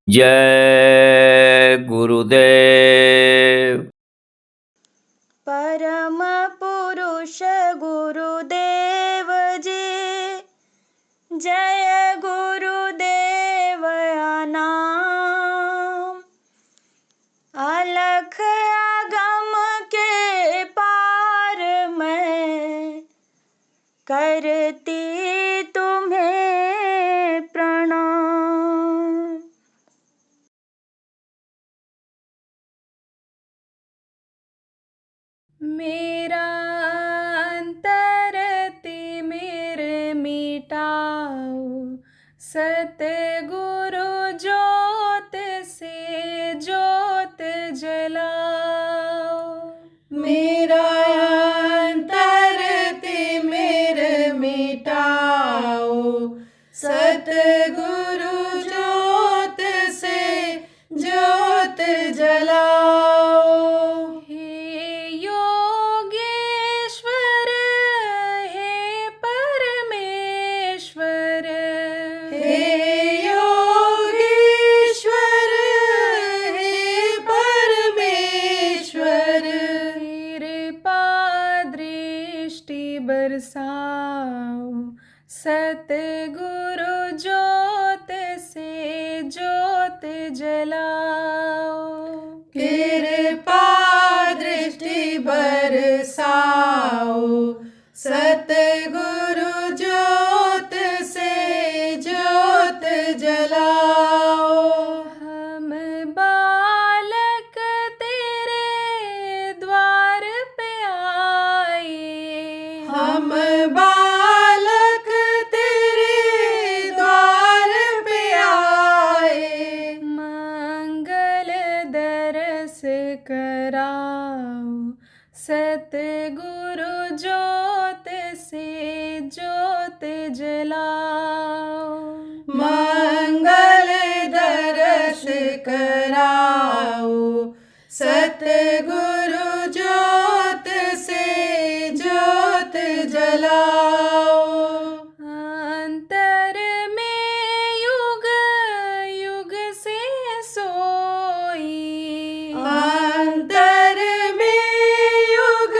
जय गुरुदेव। परम पुरुष गुरुदेव जी, जय गुरुदेव नाम। अलख आगम के पार मैं करती तुम्हें प्रणाम। मेरा अंतर तिमिर मिटाओ, सतगुरु ज्योत से ज्योत जलाओ। मेरा अंतर तिमिर मिटाओ, सतगुरु ज्योत से ज्योत जलाओ। हे योगेश्वर, हे परमेश्वर, हे योगेश्वर, हे परमेश्वर, कृपा दृष्टि बरसाओ, सतगुरु ज्योत से ज्योत जलाओ। कृपा दृष्टि बरसाओ, सतगुरु ज्योत से ज्योत जलाओ। हम बालक तेरे द्वार पे आए, हम बालक तेरे द्वार पे आए। मंगल दरस कराओ, सतगुरु ज्योत से ज्योत जलाओ। मंगल दरस कराओ, सतगुरु ज्योत से ज्योत जलाओ। अंतर में युग युग से सोई, अंतर में युग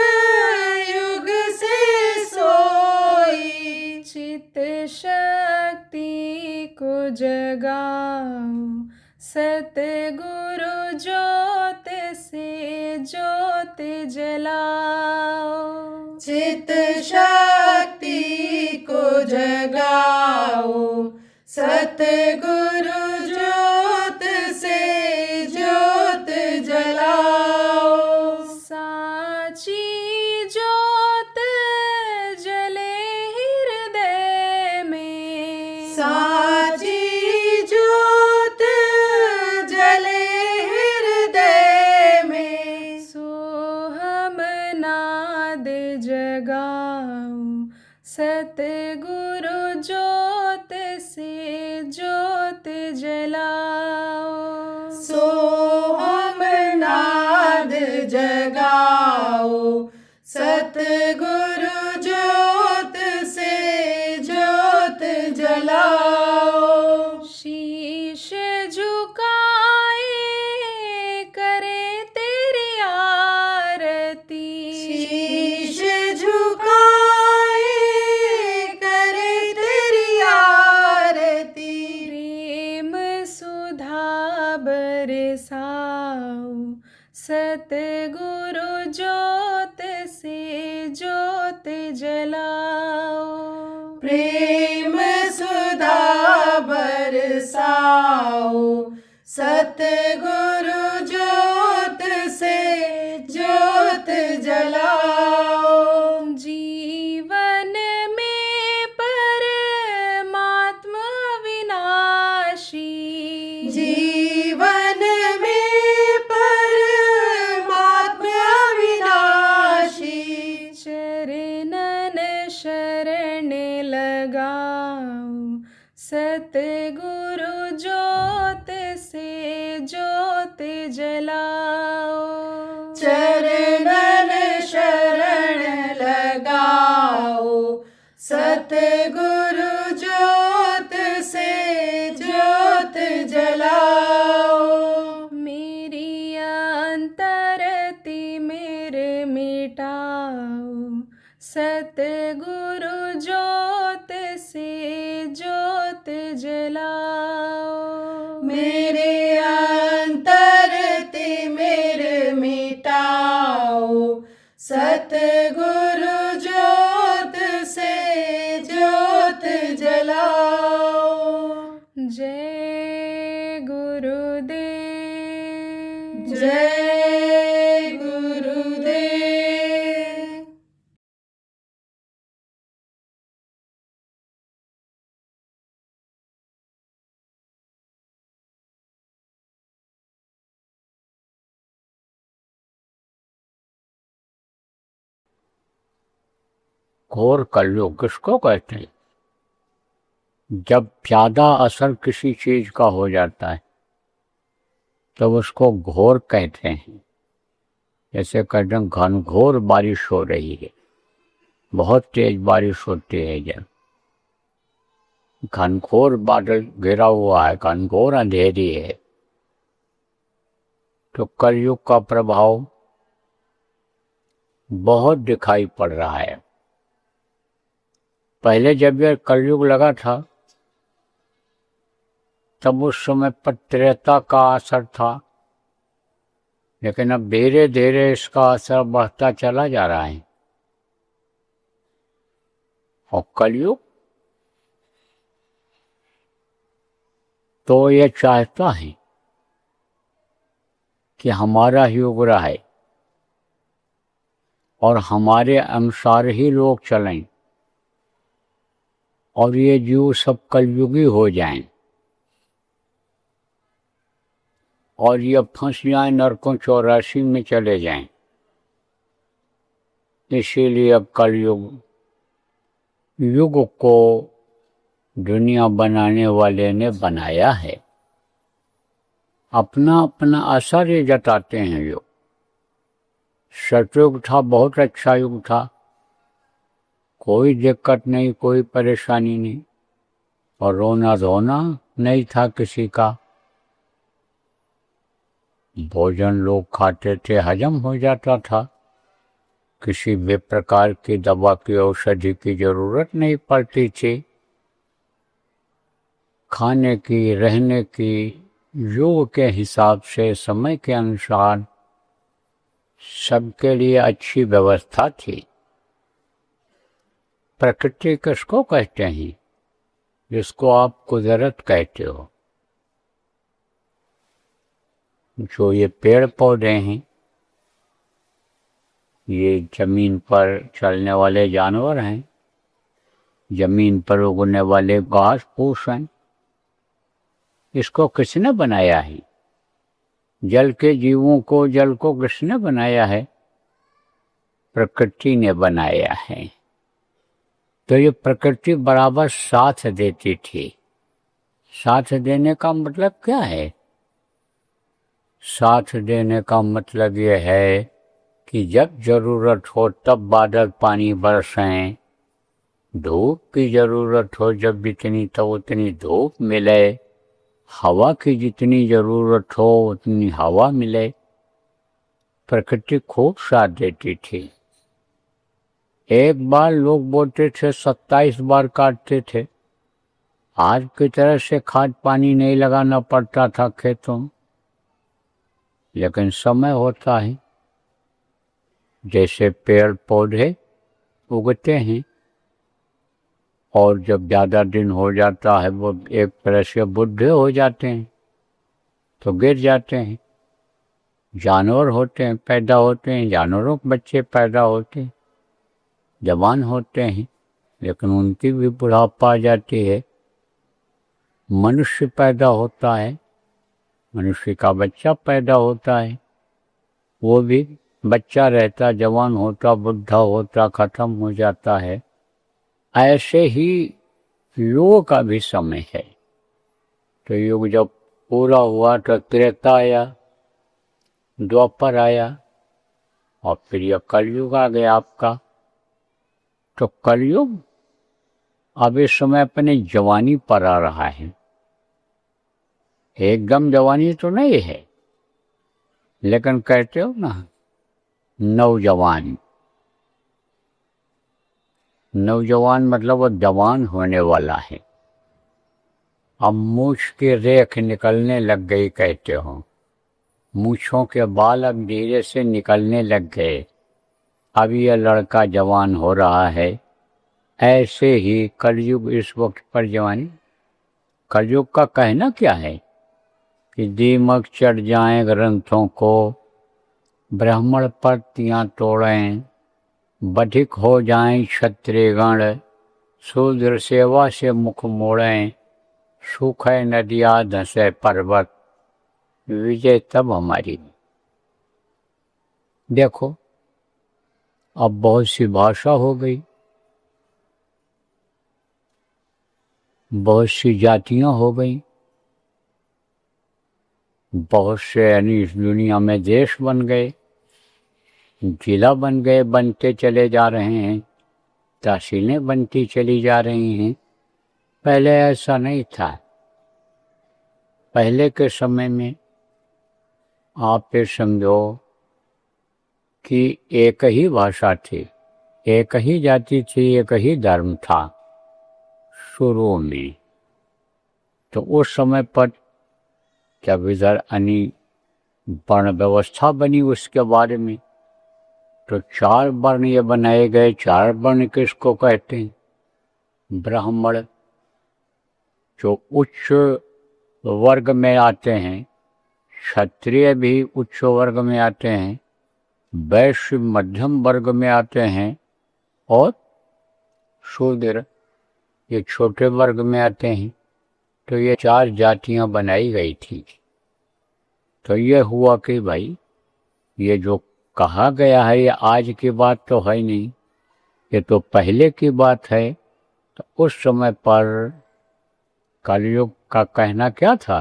युग से सोई। चित शक्ति को जगाओ, सतगुरु ज्योत से ज्योत जलाओ। चित शक्ति को जगाओ, सतगुरु ज्योत से ज्योत जलाओ। साची ज्योत जले हृदय में, साची ज्योत जले हृदय में। सोहम नाद जगाओ, सतगुरु ज्योत से ज्योत जलाओ। सोहम नाद जगाओ, सतगुरु ज्योत से ज्योत जलाओ। शीश झुकाए करे तेरी आरती, शीश झुकाए करे तेरी आरती। प्रेम सुधा बरसाओ, सतगुरु ज्योत से ज्योत जलाओ। प्रेम सुधा बरसाओ, सतगुरु ज्योत से ज्योत जलाओ। जीवन में परमात्मा विनाशी, जीवन में परमात्मा विनाशी। चरणन शरण लगाओ, सतगुरु ज्योत से ज्योत जलाओ। चरणन शरण लगाओ, सत सतगुरु ज्योत से ज्योत जलाओ, मेरी अंतरति मेरे मिटाओ। सतगुरु ज्योत से ज्योत जलाओ, मेरे अंतरति मेरे मिटाओ। सतगुरु ज्योत से ज्योत जलाओ। जय गुरुदेव, जय गुरुदेव। घोर कलयुग किसको कहते हैं? जब ज्यादा असर किसी चीज का हो जाता है तब उसको घोर कहते हैं। जैसे कहते हैं घनघोर बारिश हो रही है, बहुत तेज बारिश होती है। जब घनघोर बादल घिरा हुआ है, घनघोर अंधेरी है, तो कलयुग का प्रभाव बहुत दिखाई पड़ रहा है। पहले जब यह कलयुग लगा था तब उस समय पर त्रेता का असर था, लेकिन अब धीरे धीरे इसका असर बढ़ता चला जा रहा है। और कलयुग तो ये चाहता है कि हमारा युग रहे और हमारे अनुसार ही लोग चलें और ये जीव सब कलयुगी हो जाएं और ये फंस जाएं, नरकों 84 में चले जाएं। इसीलिए अब कलयुग युग को दुनिया बनाने वाले ने बनाया है। अपना अपना असर ये जताते हैं। युग सतयुग था, बहुत अच्छा युग था, कोई दिक्कत नहीं, कोई परेशानी नहीं, और रोना धोना नहीं था किसी का। भोजन लोग खाते थे, हजम हो जाता था, किसी भी प्रकार की दवा की औषधि की जरूरत नहीं पड़ती थी। खाने की, रहने की युग के हिसाब से, समय के अनुसार सबके लिए अच्छी व्यवस्था थी। प्रकृति किसको कहते हैं? जिसको आप कुदरत कहते हो। जो ये पेड़ पौधे हैं, ये जमीन पर चलने वाले जानवर हैं, जमीन पर उगने वाले घास फूस हैं, इसको किसने बनाया है? जल के जीवों को, जल को किसने बनाया है? प्रकृति ने बनाया है। तो ये प्रकृति बराबर साथ देती थी। साथ देने का मतलब क्या है? साथ देने का मतलब ये है कि जब जरूरत हो तब बादल पानी बरसें, धूप की जरूरत हो जब जितनी तो उतनी धूप मिले, हवा की जितनी जरूरत हो उतनी हवा मिले। प्रकृति खूब साथ देती थी। एक बार लोग बोलते थे 27 बार काटते थे। आज की तरह से खाद पानी नहीं लगाना पड़ता था खेतों में, लेकिन समय होता है। जैसे पेड़ पौधे उगते हैं और जब ज़्यादा दिन हो जाता है वो एक तरह से बूढ़े हो जाते हैं तो गिर जाते हैं। जानवर होते हैं, पैदा होते हैं, जानवरों के बच्चे पैदा होते हैं, जवान होते हैं, लेकिन उनकी भी बुढ़ापा आ जाती है। मनुष्य पैदा होता है, मनुष्य का बच्चा पैदा होता है, वो भी बच्चा रहता, जवान होता, बुढ़ा होता, खत्म हो जाता है। ऐसे ही युग का भी समय है। तो युग जब पूरा हुआ तो त्रेता आया, द्वापर आया और फिर यह कलयुग आ गया आपका। तो कलयुग अब इस समय अपने जवानी पर आ रहा है। एकदम जवानी तो नहीं है, लेकिन कहते हो ना नौजवान। नौजवान मतलब वो जवान होने वाला है। अब मूछ की रेख निकलने लग गई कहते हो, मूछों के बाल अब धीरे से निकलने लग गए। अब यह लड़का जवान हो रहा है। ऐसे ही कलयुग इस वक्त पर जवानी। कलयुग का कहना क्या है कि दीमक चढ़ जाएं ग्रंथों को, ब्राह्मण पर्तियां तोड़ें, बधिक हो जाएं क्षत्रियगण, शूद्र सेवा से मुख मोड़ें, सूखे नदियाँ धंसे पर्वत, विजय तब हमारी। देखो अब बहुत सी भाषा हो गई, बहुत सी जातियां हो गई, बहुत से यानी इस दुनिया में देश बन गए, जिला बन गए, बनते चले जा रहे हैं, तहसीलें बनती चली जा रही हैं। पहले ऐसा नहीं था। पहले के समय में आप ये समझो कि एक ही भाषा थी, एक ही जाति थी, एक ही धर्म था शुरू में। तो उस समय पर जब इधर वर्ण व्यवस्था बनी उसके बारे में, तो 4 वर्ण ये बनाए गए। 4 वर्ण किसको कहते हैं? ब्राह्मण जो उच्च वर्ग में आते हैं, क्षत्रिय भी उच्च वर्ग में आते हैं, वैश्य मध्यम वर्ग में आते हैं, और शूद्र ये छोटे वर्ग में आते हैं। तो ये 4 जातियां बनाई गई थी। तो ये हुआ कि भाई ये जो कहा गया है ये आज की बात तो है नहीं, ये तो पहले की बात है। तो उस समय पर कलयुग का कहना क्या था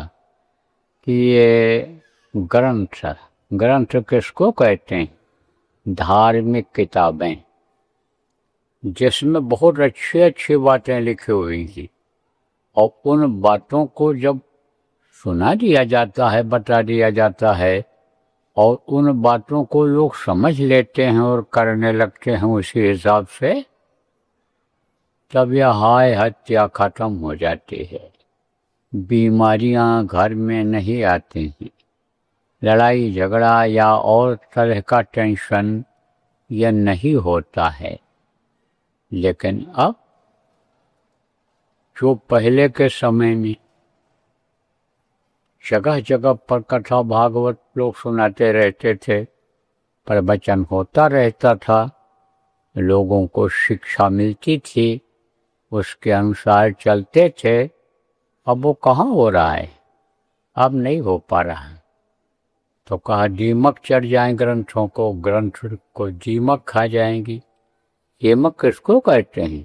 कि ये ग्रंथ किसको कहते हैं? धार्मिक किताबें, जिसमें बहुत अच्छी अच्छी बातें लिखी हुई थी, और उन बातों को जब सुना दिया जाता है, बता दिया जाता है, और उन बातों को लोग समझ लेते हैं और करने लगते हैं उसी हिसाब से, तब यह हाय हत्या खत्म हो जाती है। बीमारियां घर में नहीं आती हैं, लड़ाई झगड़ा या और तरह का टेंशन यह नहीं होता है। लेकिन अब जो पहले के समय में जगह जगह पर कथा भागवत लोग सुनाते रहते थे, प्रवचन होता रहता था, लोगों को शिक्षा मिलती थी, उसके अनुसार चलते थे। अब वो कहाँ हो रहा है? अब नहीं हो पा रहा है। तो कहा दीमक चढ़ जाए ग्रंथों को, ग्रंथ को दीमक खा जाएंगी। दीमक किसको कहते हैं?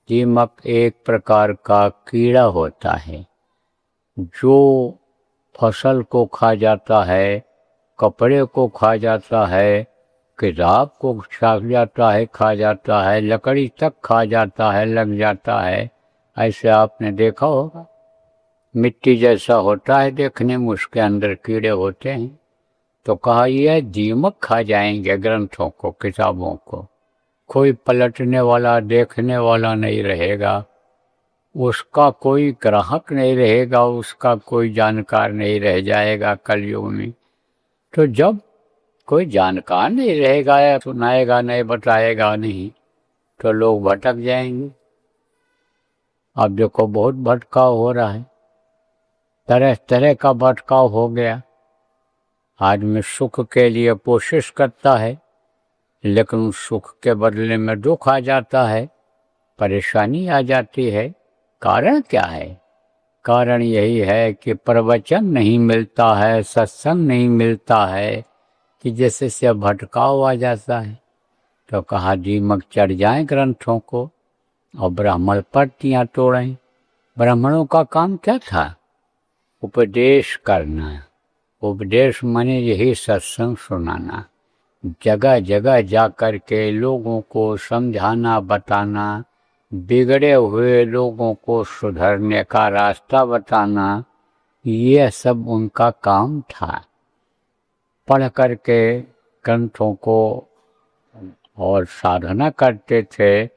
दीमक एक प्रकार का कीड़ा होता है जो फसल को खा जाता है, कपड़े को खा जाता है, किताब को खा जाता है, लकड़ी तक खा जाता है, लग जाता है। ऐसे आपने देखा होगा, मिट्टी जैसा होता है देखने में, उसके अंदर कीड़े होते हैं। तो कहा यह दीमक खा जाएंगे ग्रंथों को, किताबों को। कोई पलटने वाला देखने वाला नहीं रहेगा, उसका कोई ग्राहक नहीं रहेगा, उसका कोई जानकार नहीं रह जाएगा कलयुग में। तो जब कोई जानकार नहीं रहेगा या सुनाएगा नहीं, बताएगा नहीं, तो लोग भटक जाएंगे। अब देखो बहुत भटकाव हो रहा है, तरह तरह का भटकाव हो गया। आदमी सुख के लिए कोशिश करता है, लेकिन सुख के बदले में दुख आ जाता है, परेशानी आ जाती है। कारण क्या है? कारण यही है कि प्रवचन नहीं मिलता है, सत्संग नहीं मिलता है, कि जैसे से भटकाव आ जाता है। तो कहा दीमक चढ़ जाए ग्रंथों को, और ब्राह्मण पर्तियां तोड़ें। ब्राह्मणों का काम क्या था? उपदेश करना। उपदेश माने यही सत्संग सुनाना, जगह जगह जा कर के लोगों को समझाना, बताना, बिगड़े हुए लोगों को सुधरने का रास्ता बताना, ये सब उनका काम था। पढ़ करके ग्रंथों को और साधना करते थे,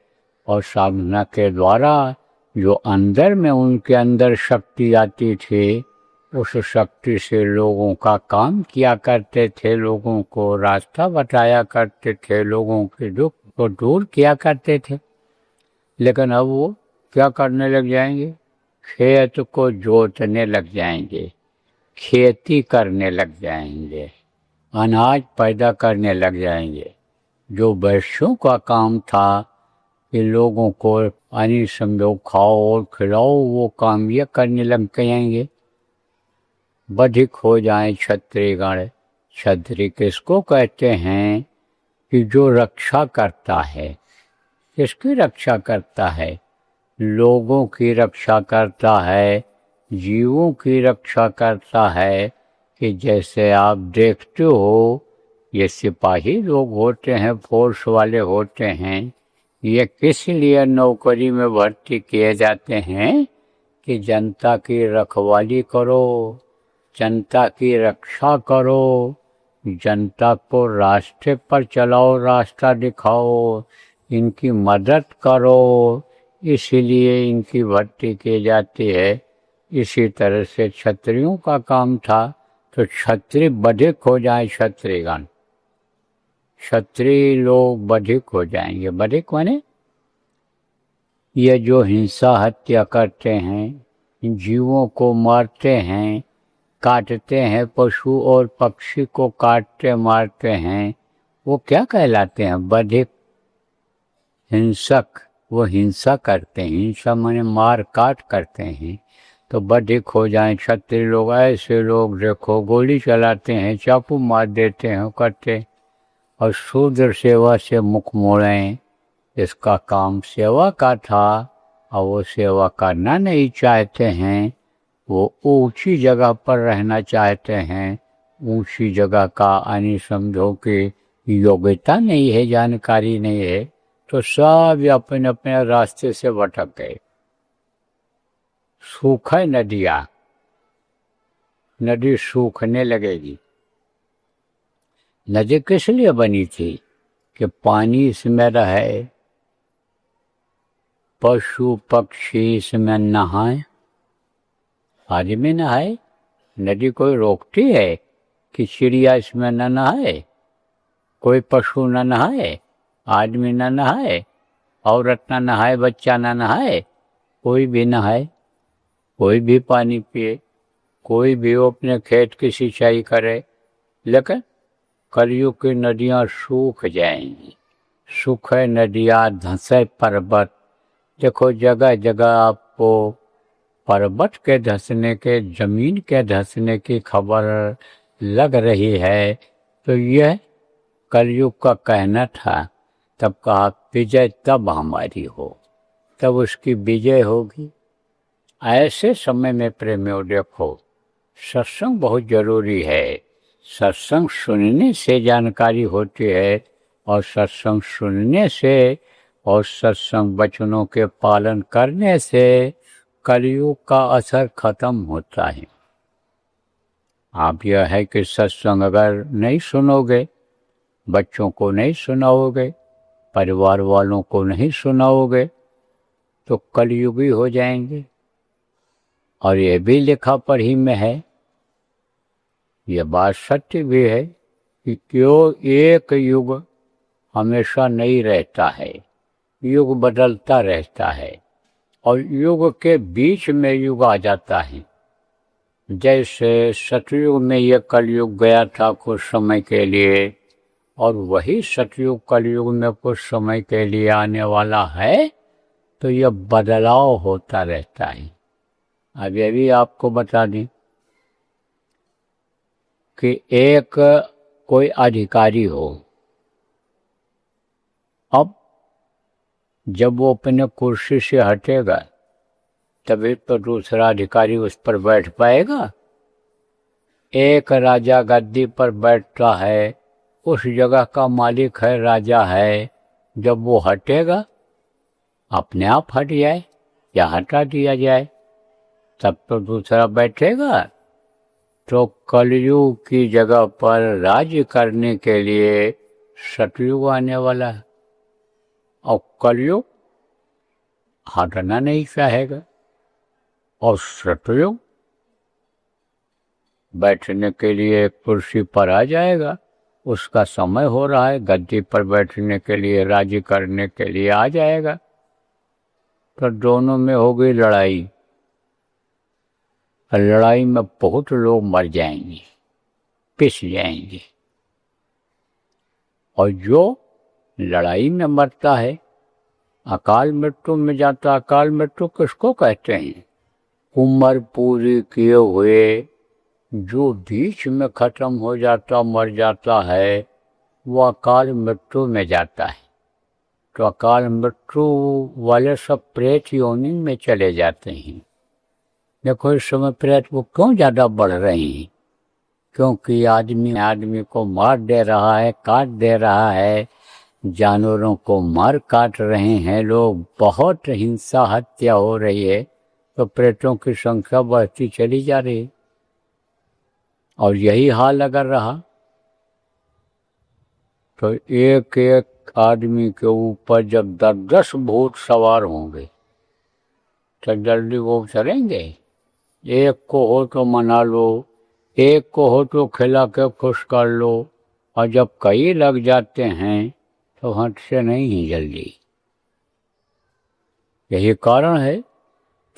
और साधना के द्वारा जो अंदर में उनके अंदर शक्ति आती थी, उस शक्ति से लोगों का काम किया करते थे, लोगों को रास्ता बताया करते थे, लोगों के दुख को दूर किया करते थे। लेकिन अब वो क्या करने लग जाएंगे? खेत को जोतने लग जाएंगे, खेती करने लग जाएंगे, अनाज पैदा करने लग जाएंगे। जो वैश्यों का काम था कि लोगों को अन्न समझो, खाओ और खिलाओ, वो काम ये करने लग जाएंगे। बधिक हो जाए क्षत्रियगण। क्षत्रिय किसको कहते हैं? कि जो रक्षा करता है। किसकी रक्षा करता है? लोगों की रक्षा करता है, जीवों की रक्षा करता है। कि जैसे आप देखते हो, ये सिपाही लोग होते हैं, फोर्स वाले होते हैं, ये किस लिए नौकरी में भर्ती किए जाते हैं? कि जनता की रखवाली करो, जनता की रक्षा करो, जनता को रास्ते पर चलाओ, रास्ता दिखाओ, इनकी मदद करो, इसीलिए इनकी भर्ती की जाती है। इसी तरह से क्षत्रियों का काम था। तो क्षत्रिय बधिक हो जाए, क्षत्रियगण, क्षत्रिय लोग बधिक हो जाएंगे। बधिक माने ये जो हिंसा हत्या करते हैं, जीवों को मारते हैं, काटते हैं, पशु और पक्षी को काटते मारते हैं, वो क्या कहलाते हैं? बधिक, हिंसक। वो हिंसा करते हैं, हिंसा माने मार काट करते हैं। तो बधिक हो जाएं क्षत्रिय लोग। ऐसे लोग देखो गोली चलाते हैं, चाकू मार देते हैं, करते। और शूद्र सेवा से मुख मोड़ें। इसका काम सेवा का था, और वो सेवा करना नहीं चाहते हैं। वो ऊंची जगह पर रहना चाहते हैं। ऊंची जगह का यानी समझो कि योग्यता नहीं है, जानकारी नहीं है, तो सब अपने अपने रास्ते से भटक गए। सूखे नदियाँ, नदी सूखने लगेगी। नदी किस लिए बनी थी? कि पानी इसमें रहे, पशु पक्षी इसमें नहाए, आदमी नहाए। नदी कोई रोकती है कि चिड़िया इसमें न नहाए? कोई पशु न नहाए, आदमी न नहाए, औरत न नहाए, बच्चा न नहाए, कोई भी नहाए, कोई भी पानी पिए, कोई भी अपने खेत की सिंचाई करे। लेकिन कलयुग की नदियाँ सूख जाएंगी। सूखे नदियाँ, धंसे पर्वत। देखो जगह जगह आपको पर्वत के धंसने के, जमीन के धंसने की खबर लग रही है। तो यह कलयुग का कहना था। तब कहा विजय तब हमारी हो, तब उसकी विजय होगी। ऐसे समय में प्रेमियों देखो, सत्संग बहुत जरूरी है। सत्संग सुनने से जानकारी होती है, और सत्संग सुनने से और सत्संग वचनों के पालन करने से कलयुग का असर खत्म होता है। आप यह है कि सत्संग अगर नहीं सुनोगे, बच्चों को नहीं सुनाओगे, परिवार वालों को नहीं सुनाओगे, तो कलयुगी हो जाएंगे। और ये भी लिखा पढ़ी में है, ये बात सत्य भी है कि क्यों एक युग हमेशा नहीं रहता है, युग बदलता रहता है, और युग के बीच में युग आ जाता है। जैसे सतयुग में ये कलयुग गया था कुछ समय के लिए, और वही सतयुग कलयुग में कुछ समय के लिए आने वाला है। तो यह बदलाव होता रहता है। अब ये भी आपको बता दें कि एक कोई अधिकारी हो, अब जब वो अपने कुर्सी से हटेगा तभी तो दूसरा अधिकारी उस पर बैठ पाएगा। एक राजा गद्दी पर बैठता है, उस जगह का मालिक है, राजा है। जब वो हटेगा अपने आप हट जाए या हटा दिया जाए, तब तो दूसरा बैठेगा। तो कलयुग की जगह पर राज्य करने के लिए सतयुग आने वाला है, और कलयुग हटना नहीं चाहेगा, और सतयुग बैठने के लिए कुर्सी पर आ जाएगा। उसका समय हो रहा है, गद्दी पर बैठने के लिए, राज्य करने के लिए आ जाएगा। तो दोनों में हो गई लड़ाई, और लड़ाई में बहुत लोग मर जाएंगे, पिस जाएंगे। और जो लड़ाई में मरता है, अकाल मृत्यु में जाता। अकाल मृत्यु किसको कहते हैं? उम्र पूरी किए हुए जो बीच में खत्म हो जाता, मर जाता है, वो अकाल मृत्यु में जाता है। तो अकाल मृत्यु वाले सब प्रेत योनि में चले जाते हैं। देखो इस समय प्रेत वो क्यों ज़्यादा बढ़ रहे हैं? क्योंकि आदमी को मार दे रहा है, काट दे रहा है, जानवरों को मार काट रहे हैं लोग, बहुत हिंसा हत्या हो रही है। तो प्रेतों की संख्या बढ़ती चली जा रही है। और यही हाल अगर रहा तो एक एक आदमी के ऊपर जब 10-10 भूत सवार होंगे तो जल्दी वो चलेंगे? एक को हो तो मना लो, एक को हो तो खिला के खुश कर लो, और जब कई लग जाते हैं तो हटते नहीं हैं जल्दी। यही कारण है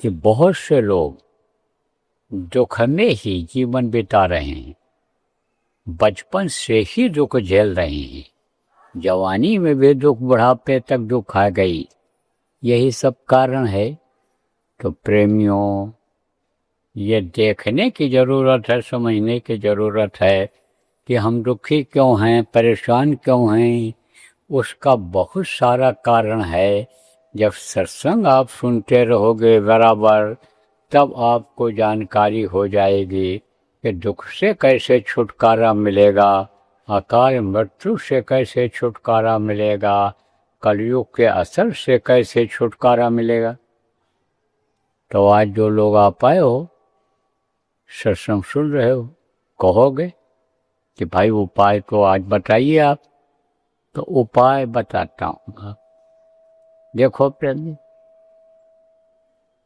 कि बहुत से लोग दुख में ही जीवन बिता रहे हैं, बचपन से ही दुख झेल रहे हैं, जवानी में भी दुख, बुढ़ापे तक दुख आ गई। यही सब कारण है। तो प्रेमियों, ये देखने की ज़रूरत है, समझने की ज़रूरत है कि हम दुखी क्यों हैं, परेशान क्यों हैं। उसका बहुत सारा कारण है। जब सत्संग आप सुनते रहोगे बराबर, तब आपको जानकारी हो जाएगी कि दुख से कैसे छुटकारा मिलेगा, अकाल मृत्यु से कैसे छुटकारा मिलेगा, कलयुग के असर से कैसे छुटकारा मिलेगा। तो आज जो लोग आप आए हो, सत्संग सुन रहे हो, कहोगे कि भाई उपाय तो आज बताइए आप। तो उपाय बताता हूँ। देखो प्रेमी,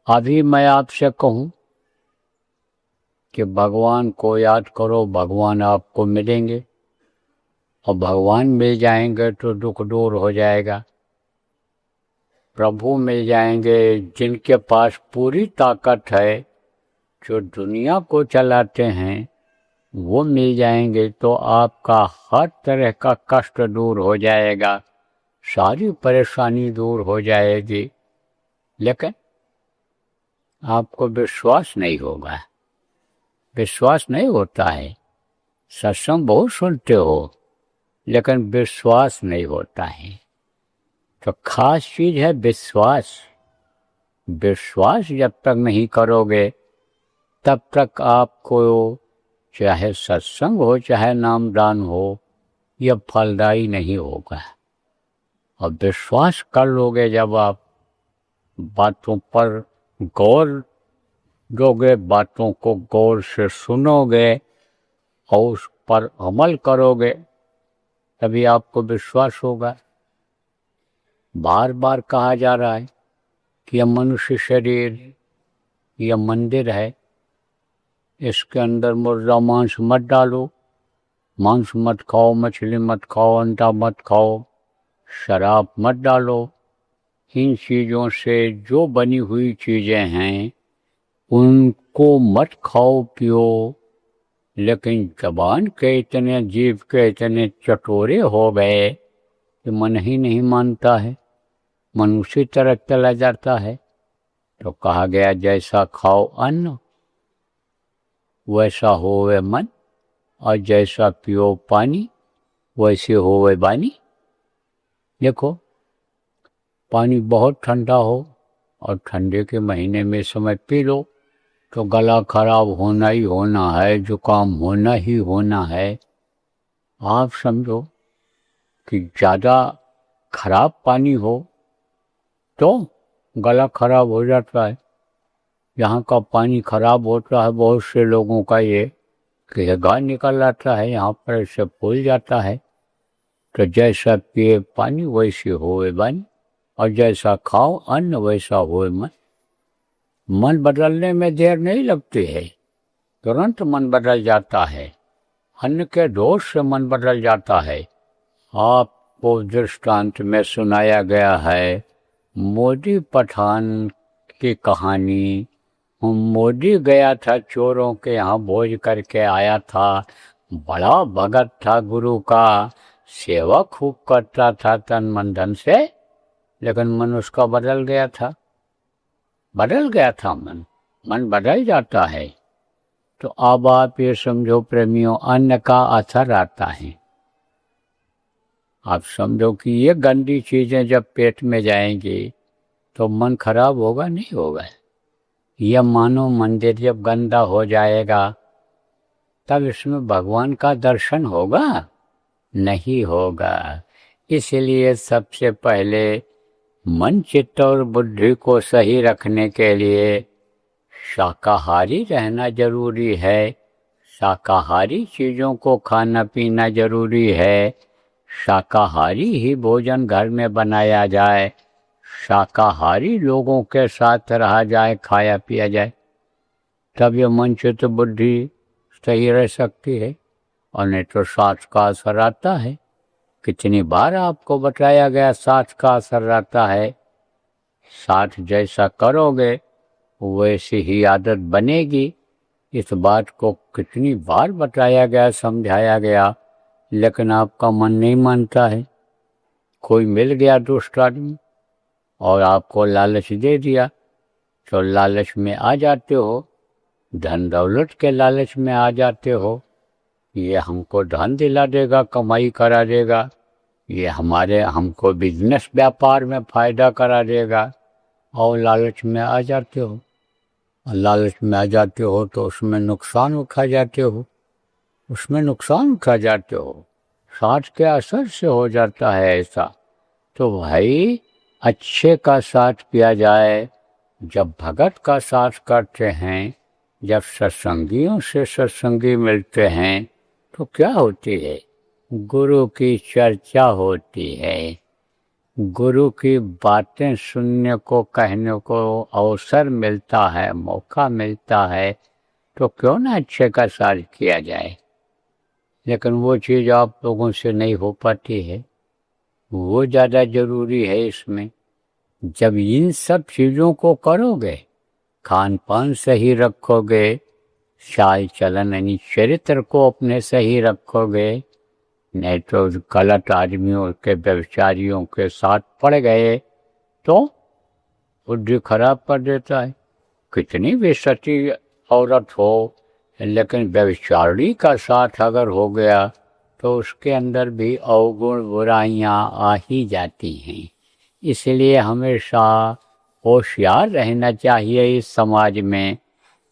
अभी मैं आपसे कहूँ कि भगवान को याद करो, भगवान आपको मिलेंगे, और भगवान मिल जाएंगे तो दुख दूर हो जाएगा। प्रभु मिल जाएंगे जिनके पास पूरी ताकत है, जो दुनिया को चलाते हैं, वो मिल जाएंगे तो आपका हर तरह का कष्ट दूर हो जाएगा, सारी परेशानी दूर हो जाएगी। लेकिन आपको विश्वास नहीं होगा, विश्वास नहीं होता है। सत्संग बहुत सुनते हो लेकिन विश्वास नहीं होता है। तो खास चीज है विश्वास। विश्वास जब तक नहीं करोगे तब तक आपको चाहे सत्संग हो चाहे नामदान हो, यह फलदायी नहीं होगा। और विश्वास कर लोगे जब आप, बातों पर गौर दोगे, बातों को गौर से सुनोगे और उस पर अमल करोगे, तभी आपको विश्वास होगा। बार बार कहा जा रहा है कि यह मनुष्य शरीर, यह मंदिर है, इसके अंदर मुर्दा मांस मत डालो, मांस मत खाओ, मछली मत खाओ, अंडा मत खाओ, शराब मत डालो। इन चीज़ों से जो बनी हुई चीज़ें हैं उनको मत खाओ पियो। लेकिन जबान के इतने, जीभ के इतने चटोरे हो गए कि मन ही नहीं मानता है, मन उसी तरह चला जाता है। तो कहा गया जैसा खाओ अन्न वैसा होवे मन, और जैसा पियो पानी वैसे होवे वाणी। देखो पानी बहुत ठंडा हो और ठंडे के महीने में समय पी लो तो गला खराब होना ही होना है, जुकाम होना ही होना है। आप समझो कि ज़्यादा खराब पानी हो तो गला खराब हो जाता है। यहाँ का पानी खराब होता है, बहुत से लोगों का ये कि घा निकल आता है, यहाँ पर ऐसे फूल जाता है। तो जैसा पिए पानी वैसे होए बानी, और जैसा खाओ अन्न वैसा होए मन। मन बदलने में देर नहीं लगती है, तुरंत मन बदल जाता है। अन्न के दोष से मन बदल जाता है। आपको दृष्टांत में सुनाया गया है मोदी पठान की कहानी। मोदी गया था, चोरों के यहाँ भोज करके आया था। बड़ा भगत था, गुरु का सेवा खूब करता था तन मन धन से, लेकिन मन उसका बदल गया था। मन बदल जाता है। तो अब आप ये समझो प्रेमियों, अन्न का असर आता है। आप समझो कि ये गंदी चीजें जब पेट में जाएंगी तो मन खराब होगा, नहीं होगा? यह मानो मंदिर जब गंदा हो जाएगा तब इसमें भगवान का दर्शन होगा? नहीं होगा। इसलिए सबसे पहले मन, चित्त और बुद्धि को सही रखने के लिए शाकाहारी रहना जरूरी है। शाकाहारी चीज़ों को खाना पीना जरूरी है। शाकाहारी ही भोजन घर में बनाया जाए, शाकाहारी लोगों के साथ रहा जाए, खाया पिया जाए, तब ये मन, चित्त, बुद्धि सही रह सकती है। और नहीं तो सांस का असर आता है। कितनी बार आपको बताया गया सांस का असर आता है। सांस जैसा करोगे वैसी ही आदत बनेगी। इस बात को कितनी बार बताया गया, समझाया गया, लेकिन आपका मन नहीं मानता है। कोई मिल गया दुष्ट आदमी और आपको लालच दे दिया तो लालच में आ जाते हो, धन दौलत के लालच में आ जाते हो। ये हमको धन दिला देगा, कमाई करा देगा, ये हमको बिजनेस व्यापार में फायदा करा देगा, और लालच में आ जाते हो। लालच में आ जाते हो तो उसमें नुकसान उठा जाते हो, साथ के असर से हो जाता है ऐसा। तो भाई अच्छे का साथ पिया जाए। जब भगत का साथ करते हैं, जब सत्संगियों से सत्संगी मिलते हैं तो क्या होती है? गुरु की चर्चा होती है, गुरु की बातें सुनने को, कहने को अवसर मिलता है, मौका मिलता है। तो क्यों ना अच्छे का साथ किया जाए। लेकिन वो चीज़ आप लोगों से नहीं हो पाती है, वो ज़्यादा जरूरी है इसमें। जब इन सब चीज़ों को करोगे, खान पान सही रखोगे, चाल चलन यानी चरित्र को अपने सही रखोगे, नहीं तो गलत आदमियों के, व्यभिचारियों के साथ पड़ गए तो बुद्धि खराब कर देता है। कितनी भी सती औरत हो, लेकिन व्यभिचारी का साथ अगर हो गया तो उसके अंदर भी अवगुण बुराइयां आ ही जाती हैं। इसलिए हमेशा होशियार रहना चाहिए इस समाज में,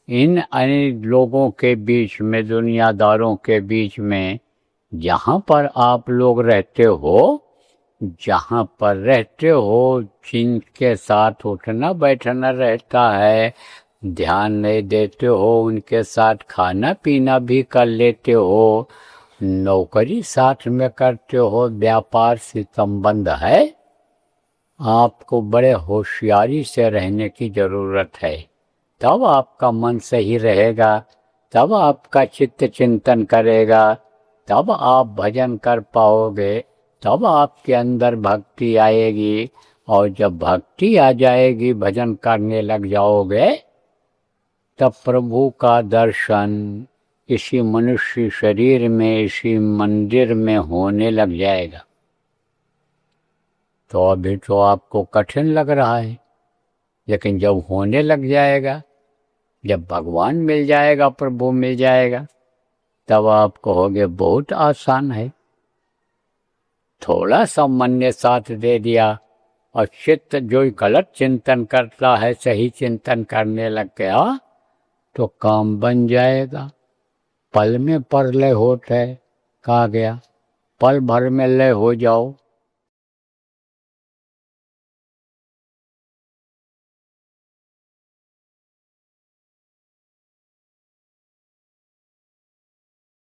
इन अनेक लोगों के बीच में, दुनियादारों के बीच में। जहाँ पर आप लोग रहते हो, जिनके साथ उठना बैठना रहता है, ध्यान नहीं देते हो, उनके साथ खाना पीना भी कर लेते हो, नौकरी साथ में करते हो, व्यापार से संबंध है, आपको बड़े होशियारी से रहने की जरूरत है। तब आपका मन सही रहेगा, तब आपका चित्त चिंतन करेगा, तब आप भजन कर पाओगे, तब आपके अंदर भक्ति आएगी। और जब भक्ति आ जाएगी, भजन करने लग जाओगे, तब प्रभु का दर्शन इसी मनुष्य शरीर में, इसी मंदिर में होने लग जाएगा। तो अभी तो आपको कठिन लग रहा है, लेकिन जब होने लग जाएगा, जब भगवान मिल जाएगा, प्रभु मिल जाएगा, तब आप कहोगे बहुत आसान है। थोड़ा सा मन ने साथ दे दिया और चित्त जो गलत चिंतन करता है सही चिंतन करने लग गया तो काम बन जाएगा। पल में परलय होता है, कहा गया, पल भर में लय हो जाओ।